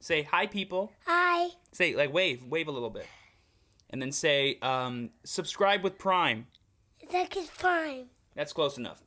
Say hi, people. Hi. Say, like, wave a little bit. And then say, subscribe with Prime. That is fine. That's close enough.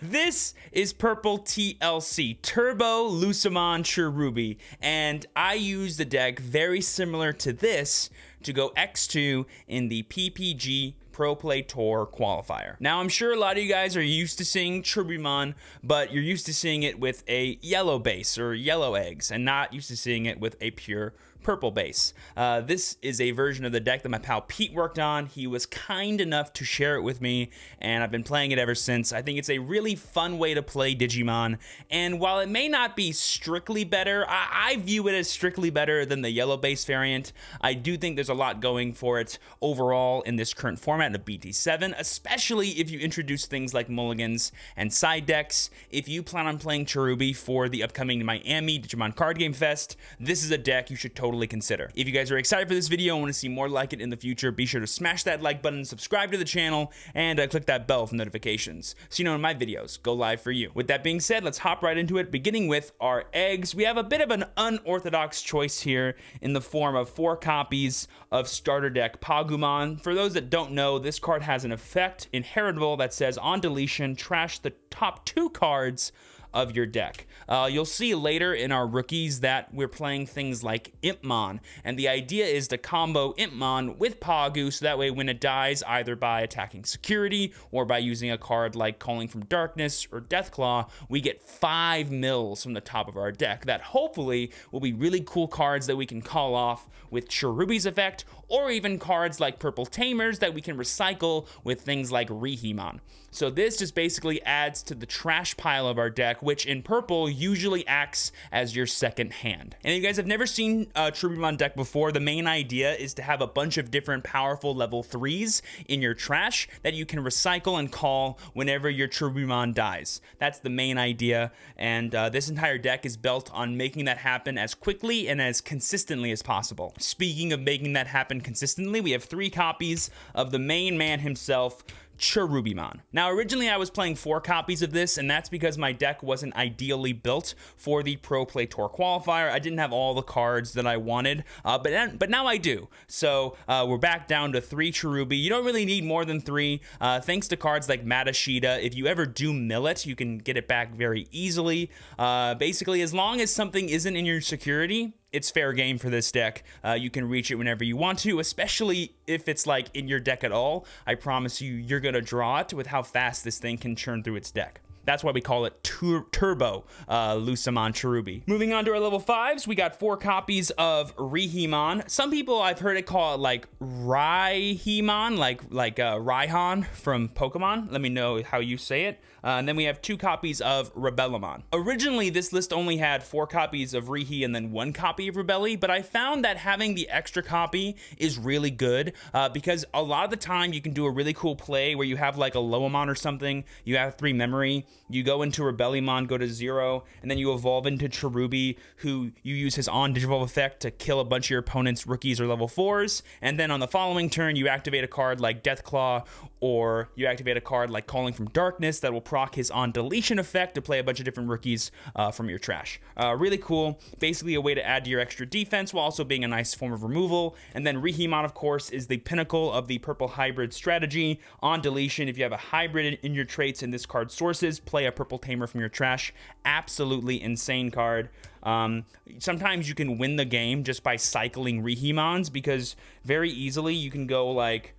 This is Purple TLC, Turbo Lucimon Cherubi, and I use the deck very similar to this to go X2 in the PPG Pro-Play Tour Qualifier. Now, I'm sure a lot of you guys are used to seeing Cherubimon, but you're used to seeing it with a yellow base or yellow eggs, and not used to seeing it with a pure purple base. This is a version of the deck that my pal Pete worked on. He was kind enough to share it with me, and I've been playing it ever since. I think it's a really fun way to play Digimon, and while it may not be strictly better, I view it as strictly better than the yellow base variant. I do think there's a lot going for it overall in this current format of BT7, especially if you introduce things like mulligans and side decks. If you plan on playing Cherubi for the upcoming Miami Digimon Card Game Fest, this is a deck you should totally consider. If you guys are excited for this video and want to see more like it in the future, be sure to smash that like button, subscribe to the channel, and click that bell for notifications so you know when my videos go live for you. With that being said, let's hop right into it, beginning with our eggs. We have a bit of an unorthodox choice here in the form of 4 copies of starter deck Pagumon. For those that don't know, this card has an effect inheritable that says on deletion, trash the top 2 cards of your deck. You'll see later in our rookies that we're playing things like Impmon, and the idea is to combo Impmon with Pagu, so that way when it dies, either by attacking security or by using a card like Calling from Darkness or Deathclaw, we get 5 mills from the top of our deck that hopefully will be really cool cards that we can call off with Cherubi's effect, or even cards like Purple Tamers that we can recycle with things like Rihimon. So this just basically adds to the trash pile of our deck, which in purple usually acts as your second hand. And if you guys have never seen a Cherubimon deck before, the main idea is to have a bunch of different powerful level 3s in your trash that you can recycle and call whenever your Cherubimon dies. That's the main idea, and this entire deck is built on making that happen as quickly and as consistently as possible. Speaking of making that happen consistently, we have 3 copies of the main man himself, Cherubimon. Now, originally I was playing 4 copies of this, and that's because my deck wasn't ideally built for the Pro-Play Tour Qualifier. I didn't have all the cards that I wanted, but now I do. So we're back down to 3 Cherubi. You don't really need more than 3, thanks to cards like Matashita. If you ever do mill it, you can get it back very easily. Basically, as long as something isn't in your security, it's fair game for this deck. You can reach it whenever you want to, especially if it's like in your deck at all. I promise you, you're gonna draw it with how fast this thing can churn through its deck. That's why we call it Turbo Lucimon Cherubi. Moving on to our level 5s, we got 4 copies of Rihimon. Some people, I've heard it called like Raihimon, like Raihan from Pokemon. Let me know how you say it. And then we have 2 copies of Rebellimon. Originally, this list only had 4 copies of Rihi and then 1 copy of Rebelli, but I found that having the extra copy is really good because a lot of the time you can do a really cool play where you have like a Loamon or something, you have 3 memory, you go into Rebellimon, go to 0, and then you evolve into Cherubi, who you use his on-digivolve effect to kill a bunch of your opponent's rookies or level 4s, and then on the following turn, you activate a card like Deathclaw, or you activate a card like Calling from Darkness that will proc his on-deletion effect to play a bunch of different rookies from your trash. Really cool. Basically a way to add to your extra defense while also being a nice form of removal. And then Rihimon, of course, is the pinnacle of the purple hybrid strategy. On deletion, if you have a hybrid in your traits and this card sources, play a Purple Tamer from your trash. Absolutely insane card. Sometimes you can win the game just by cycling Rihimons, because very easily you can go like,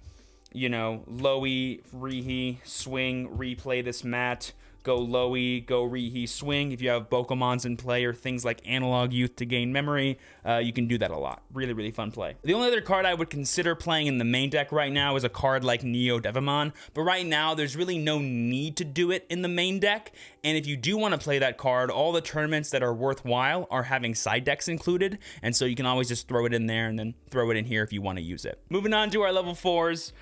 you know, Lowy, Rihi, swing, replay this mat, go Lowy, go Rihi, swing. If you have Bokomons in play or things like Analog Youth to gain memory, you can do that a lot. Really, really fun play. The only other card I would consider playing in the main deck right now is a card like Neo Devimon, but right now there's really no need to do it in the main deck, and if you do want to play that card, all the tournaments that are worthwhile are having side decks included, and so you can always just throw it in there and then throw it in here if you want to use it. Moving on to our level 4s,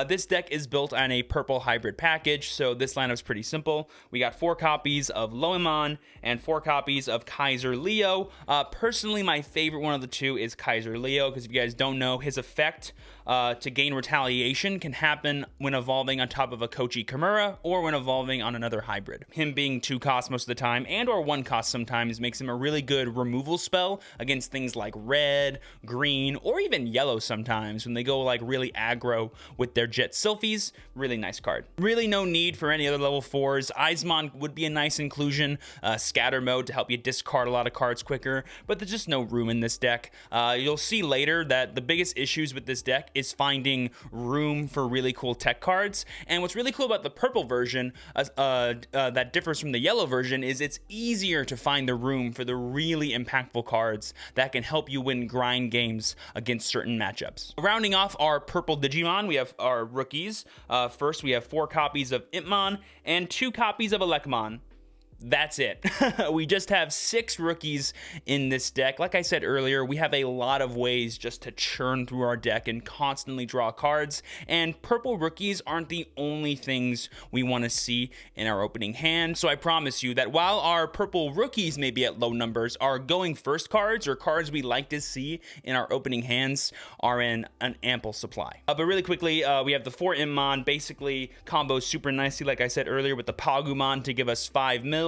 this deck is built on a purple hybrid package, so this lineup's pretty simple. We got 4 copies of Loemon and 4 copies of Kaiser Leo. Personally, my favorite one of the 2 is Kaiser Leo, because if you guys don't know, his effect to gain retaliation can happen when evolving on top of a Kochi Kimura or when evolving on another hybrid. Him being 2 cost most of the time and or 1 cost sometimes makes him a really good removal spell against things like red, green, or even yellow sometimes when they go like really aggro with their Jet Sylphies. Really nice card. Really no need for any other level 4s. Eismon would be a nice inclusion. Scatter mode to help you discard a lot of cards quicker, but there's just no room in this deck. You'll see later that the biggest issues with this deck is finding room for really cool tech cards. And what's really cool about the purple version that differs from the yellow version is it's easier to find the room for the really impactful cards that can help you win grind games against certain matchups. Rounding off our purple Digimon, we have our rookies. First, we have 4 copies of Impmon and 2 copies of Elecmon. That's it. We just have 6 rookies in this deck. Like I said earlier, we have a lot of ways just to churn through our deck and constantly draw cards, and purple rookies aren't the only things we want to see in our opening hand. So I promise you that while our purple rookies may be at low numbers, our going first cards or cards we like to see in our opening hands are in an ample supply. But really quickly, we have the 4 Impmon, basically combos super nicely, like I said earlier, with the Pagumon to give us 5 mil.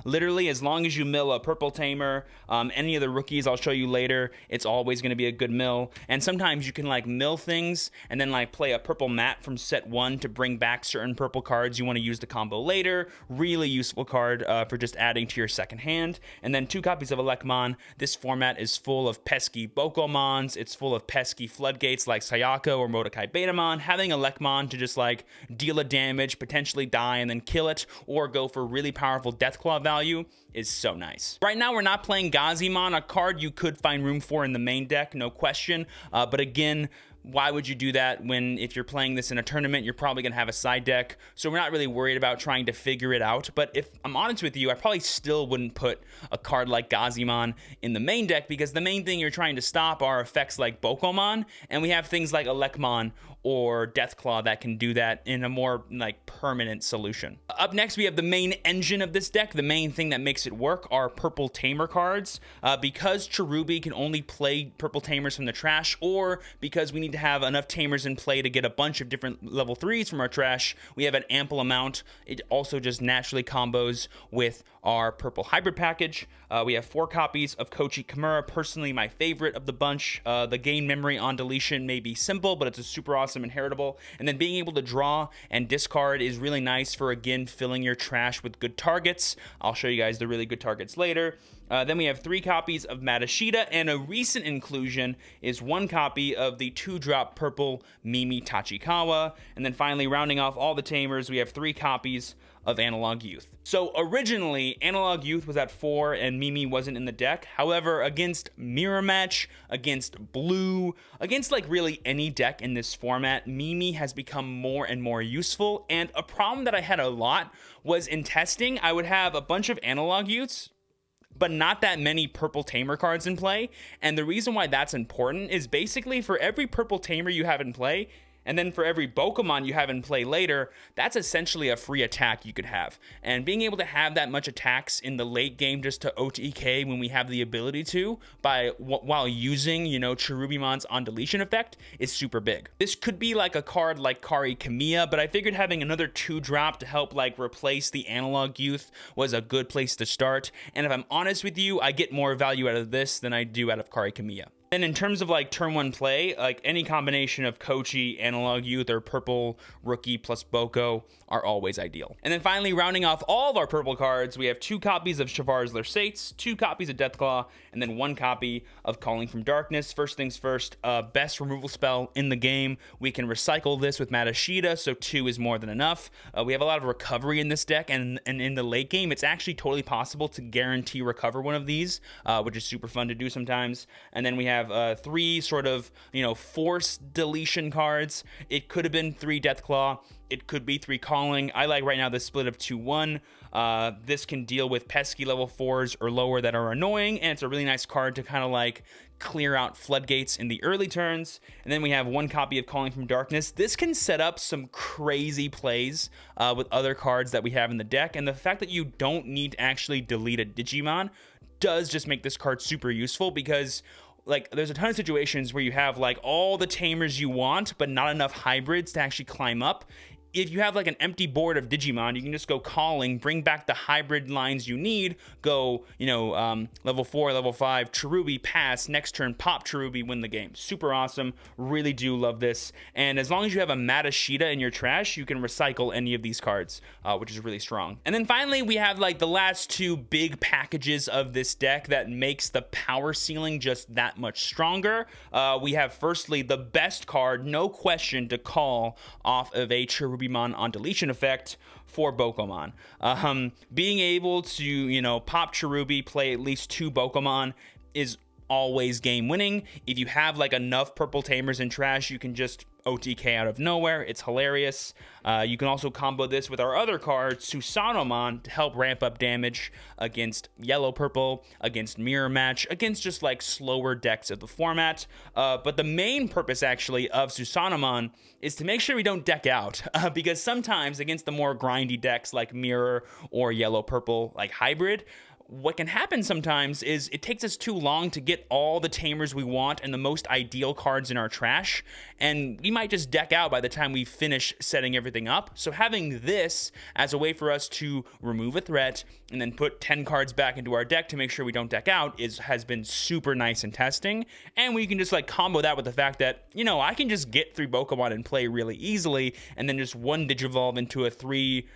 Literally, as long as you mill a purple tamer, any of the rookies I'll show you later, it's always going to be a good mill. And sometimes you can like mill things and then like play a purple mat from set 1 to bring back certain purple cards you want to use the combo later. Really useful card for just adding to your second hand. And then 2 copies of Elecmon. This format is full of pesky Bokomons. It's full of pesky floodgates like Sayako or Mordecai Betamon. Having Elecmon to just like deal a damage, potentially die, and then kill it, or go for really powerful Deathclaw value is so nice. Right now, we're not playing Gazimon, a card you could find room for in the main deck, no question. But again, why would you do that when if you're playing this in a tournament, you're probably going to have a side deck. So we're not really worried about trying to figure it out. But if I'm honest with you, I probably still wouldn't put a card like Gazimon in the main deck because the main thing you're trying to stop are effects like Bokomon. And we have things like Elecmon or Deathclaw that can do that in a more like permanent solution. Up next, we have the main engine of this deck. The main thing that makes it work are purple tamer cards. Because Cherubi can only play purple tamers from the trash, or because we need to have enough tamers in play to get a bunch of different level 3s from our trash, we have an ample amount. It also just naturally combos with our purple hybrid package. We have 4 copies of Kochi Kimura, personally my favorite of the bunch. The gain memory on deletion may be simple, but it's a super awesome inheritable. And then being able to draw and discard is really nice for, again, filling your trash with good targets. I'll show you guys the really good targets later. Then we have 3 copies of Matashita, and a recent inclusion is 1 copy of the 2-drop purple Mimi Tachikawa. And then finally, rounding off all the tamers, we have 3 copies of Analog Youth. So originally, Analog Youth was at 4 and Mimi wasn't in the deck. However, against Mirror Match, against Blue, against like really any deck in this format, Mimi has become more and more useful. And a problem that I had a lot was in testing, I would have a bunch of Analog Youths, but not that many purple tamer cards in play. And the reason why that's important is basically for every purple tamer you have in play, and then for every Bokomon you have in play later, that's essentially a free attack you could have. And being able to have that much attacks in the late game just to OTK when we have the ability to, while using, Cherubimon's on deletion effect, is super big. This could be like a card like Kari Kamiya, but I figured having another 2-drop to help like replace the Analog Youth was a good place to start. And if I'm honest with you, I get more value out of this than I do out of Kari Kamiya. And in terms of like turn 1 play, like any combination of Kochi, Analog Youth, or purple rookie plus Boko are always ideal. And then finally, rounding off all of our purple cards, we have 2 copies of Shavar's Lersates, 2 copies of Deathclaw, and then 1 copy of Calling from Darkness. First things first, best removal spell in the game. We can recycle this with Matashita, so 2 is more than enough. We have a lot of recovery in this deck, and in the late game, it's actually totally possible to guarantee recover one of these, which is super fun to do sometimes. And then we have 3 sort of, force deletion cards. It could have been 3 Deathclaw. It could be 3 Calling. I like right now the split of 2-1. This can deal with pesky level 4s or lower that are annoying, and it's a really nice card to kind of like clear out floodgates in the early turns. And then we have 1 copy of Calling from Darkness. This can set up some crazy plays with other cards that we have in the deck, and the fact that you don't need to actually delete a Digimon does just make this card super useful, because like there's a ton of situations where you have like all the tamers you want, but not enough hybrids to actually climb up. If you have like an empty board of Digimon, you can just go calling, bring back the hybrid lines you need, go, level 4, level 5, Cherubi, pass, next turn, pop Cherubi, win the game. Super awesome. Really do love this. And as long as you have a Matashita in your trash, you can recycle any of these cards, which is really strong. And then finally, we have like the last two big packages of this deck that makes the power ceiling just that much stronger. We have firstly the best card, no question, to call off of a Cherubimon on deletion effect for Bokomon. Being able to, pop Cherubi, play at least 2 Bokomon is always game winning. If you have like enough purple tamers in trash, you can just OTK out of nowhere. It's hilarious. You can also combo this with our other card, Susanomon, to help ramp up damage against yellow-purple, against mirror match, against just like slower decks of the format. But the main purpose actually of Susanomon is to make sure we don't deck out, because sometimes against the more grindy decks like mirror or yellow-purple like hybrid, what can happen sometimes is it takes us too long to get all the tamers we want and the most ideal cards in our trash, and we might just deck out by the time we finish setting everything up. So having this as a way for us to remove a threat and then put 10 cards back into our deck to make sure we don't deck out has been super nice in testing. And we can just like combo that with the fact that, I can just get 3 Pokemon and play really easily, and then just 1 Digivolve into a 3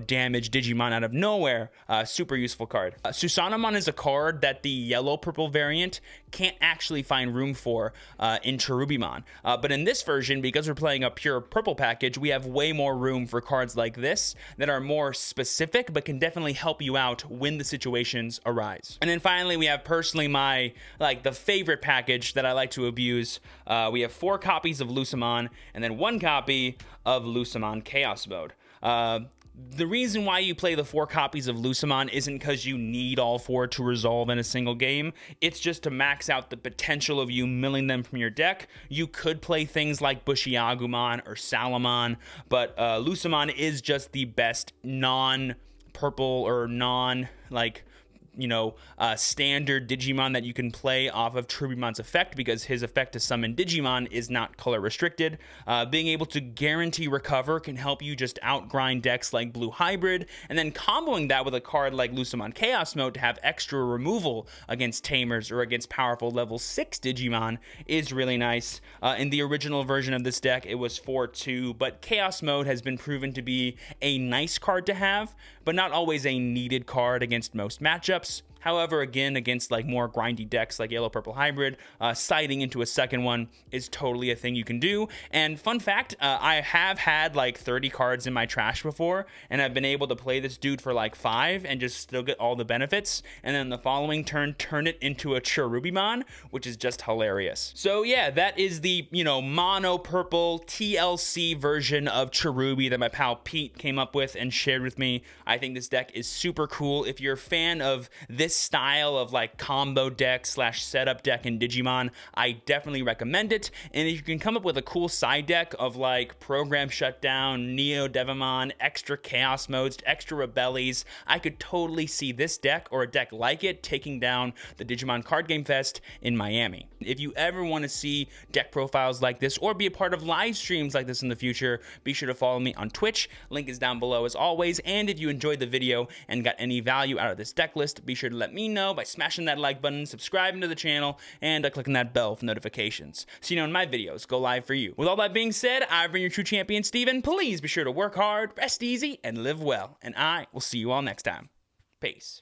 damage Digimon out of nowhere. Super useful card. Susanomon is a card that the yellow-purple variant can't actually find room for in Cherubimon. But in this version, because we're playing a pure purple package, we have way more room for cards like this that are more specific, but can definitely help you out when the situations arise. And then finally, we have personally the favorite package that I like to abuse. We have 4 copies of Lucemon and then 1 copy of Lucemon Chaos Mode. The reason why you play the 4 copies of Lucemon isn't because you need all 4 to resolve in a single game. It's just to max out the potential of you milling them from your deck. You could play things like Bushiagumon or Salamon, but Lucemon is just the best non-purple or standard Digimon that you can play off of Cherubimon's effect, because his effect to summon Digimon is not color restricted. Being able to guarantee recover can help you just outgrind decks like Blue Hybrid, and then comboing that with a card like Lucemon Chaos Mode to have extra removal against Tamers or against powerful level 6 Digimon is really nice. In the original version of this deck, it was 4-2, but Chaos Mode has been proven to be a nice card to have, but not always a needed card against most matchups. However, again, against like more grindy decks like Yellow-Purple Hybrid, siding into a second one is totally a thing you can do. And fun fact, I have had like 30 cards in my trash before, and I've been able to play this dude for like 5 and just still get all the benefits, and then the following turn it into a Cherubimon, which is just hilarious. So yeah, that is the, mono purple TLC version of Cherubi that my pal Pete came up with and shared with me. I think this deck is super cool. If you're a fan of this style of like combo deck / setup deck in Digimon, I definitely recommend it. And if you can come up with a cool side deck of like Program Shutdown, Neo Devimon, extra Chaos Modes, extra Rebellies, I could totally see this deck or a deck like it taking down the Digimon Card Game Fest in Miami. If you ever want to see deck profiles like this or be a part of live streams like this in the future, be sure to follow me on Twitch. Link is down below as always. And if you enjoyed the video and got any value out of this deck list, be sure to let me know by smashing that like button, subscribing to the channel, and clicking that bell for notifications so when my videos go live for you. With all that being said, I've been your true champion, Steven. Please be sure to work hard, rest easy, and live well. And I will see you all next time. Peace.